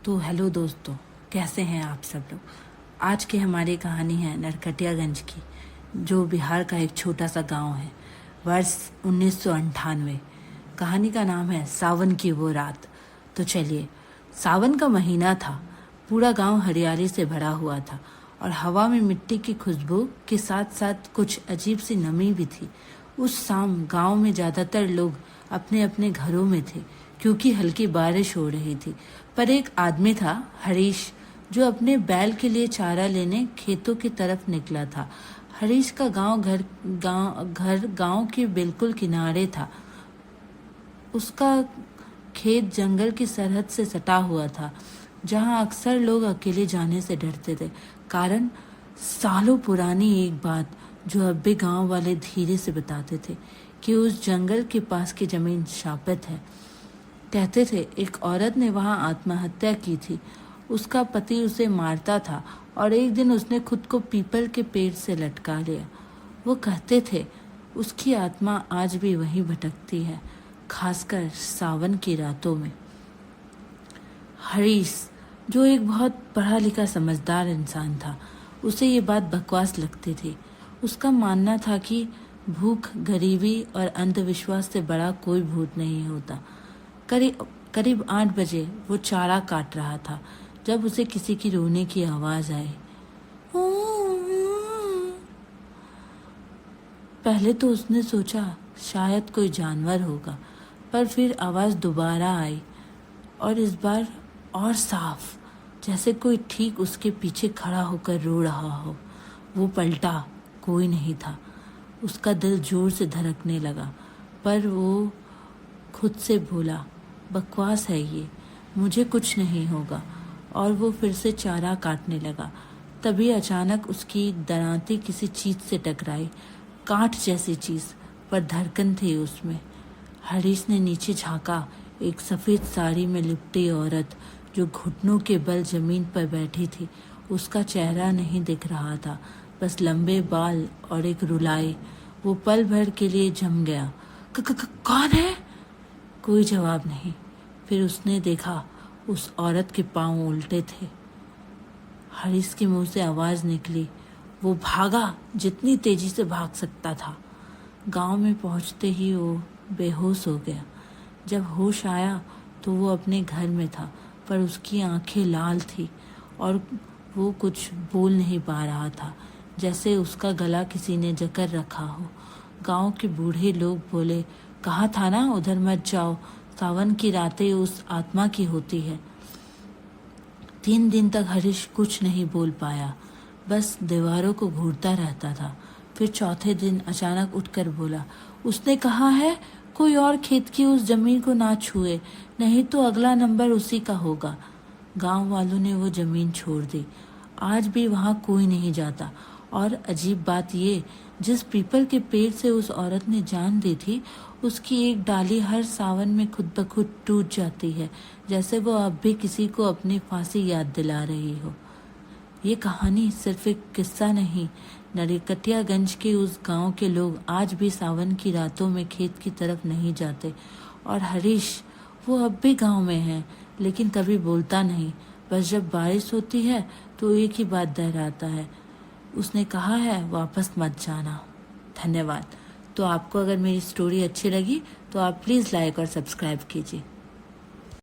तो हेलो दोस्तों, कैसे हैं आप सब लोग। आज की हमारी कहानी है नरकटियागंज की, जो बिहार का एक छोटा सा गांव है। वर्ष 1998। कहानी का नाम है सावन की वो रात। तो चलिए, सावन का महीना था। पूरा गांव हरियाली से भरा हुआ था और हवा में मिट्टी की खुशबू के साथ साथ कुछ अजीब सी नमी भी थी। उस शाम गांव में ज़्यादातर लोग अपने अपने घरों में थे क्योंकि हल्की बारिश हो रही थी। पर एक आदमी था, हरीश, जो अपने बैल के लिए चारा लेने खेतों की तरफ निकला था। हरीश का घर गांव के बिल्कुल किनारे था। उसका खेत जंगल की सरहद से सटा हुआ था, जहां अक्सर लोग अकेले जाने से डरते थे। कारण सालों पुरानी एक बात जो अब भी गांव वाले धीरे से बताते थे कि उस जंगल के पास की जमीन शापित है। कहते थे एक औरत ने वहां आत्महत्या की थी। उसका पति उसे मारता था और एक दिन उसने खुद को पीपल के पेड़ से लटका लिया। वो कहते थे उसकी आत्मा आज भी वहीं भटकती है, खासकर सावन की रातों में। हरीश, जो एक बहुत पढ़ा लिखा समझदार इंसान था, उसे ये बात बकवास लगती थी। उसका मानना था कि भूख, गरीबी और अंधविश्वास से बड़ा कोई भूत नहीं होता। करीब 8 बजे वो चारा काट रहा था जब उसे किसी की रोने की आवाज आई। पहले तो उसने सोचा शायद कोई जानवर होगा, पर फिर आवाज दोबारा आई और इस बार और साफ, जैसे कोई ठीक उसके पीछे खड़ा होकर रो रहा हो। वो पलटा, कोई नहीं था। उसका दिल जोर से धड़कने लगा, पर वो खुद से बोला, बकवास है ये, मुझे कुछ नहीं होगा। और वो फिर से चारा काटने लगा। तभी अचानक उसकी दरांती किसी चीज से टकराई, कांट जैसी चीज, पर धड़कन थी उसमें। हरीश ने नीचे झांका। एक सफेद साड़ी में लिपटी औरत जो घुटनों के बल जमीन पर बैठी थी। उसका चेहरा नहीं दिख रहा था, बस लंबे बाल और एक रुलाई। वो पल भर के लिए जम गया। कौन है? कोई जवाब नहीं। फिर उसने देखा उस औरत के पांव उल्टे थे। हरीश के मुंह से आवाज निकली। वो भागा, जितनी तेजी से भाग सकता था। गांव में पहुंचते ही वो बेहोश हो गया। जब होश आया तो वो अपने घर में था, पर उसकी आंखें लाल थी और वो कुछ बोल नहीं पा रहा था, जैसे उसका गला किसी ने जकड़ रखा हो। गांव के बूढ़े लोग बोले, कहा था ना उधर मत जाओ, सावन की रातें उस आत्मा की होती है। 3 दिन तक हरीश कुछ नहीं बोल पाया, बस दीवारों को घूरता रहता था। फिर चौथे दिन अचानक उठकर बोला, उसने कहा है कोई और खेत की उस जमीन को ना छुए, नहीं तो अगला नंबर उसी का होगा। गांव वालों ने वो जमीन छोड़ दी। आज भी वहां कोई नहीं जाता। और अजीब बात ये, जिस पीपल के पेड़ से उस औरत ने जान दी थी, उसकी एक डाली हर सावन में खुद ब खुद टूट जाती है, जैसे वो अब भी किसी को अपनी फांसी याद दिला रही हो। ये कहानी सिर्फ एक किस्सा नहीं। नरकटियागंज के उस गांव के लोग आज भी सावन की रातों में खेत की तरफ नहीं जाते। और हरीश, वो अब भी गांव में है, लेकिन कभी बोलता नहीं। बस जब बारिश होती है तो एक ही बात दोहराता है, उसने कहा है वापस मत जाना। धन्यवाद। तो आपको अगर मेरी स्टोरी अच्छी लगी तो आप प्लीज़ लाइक और सब्सक्राइब कीजिए।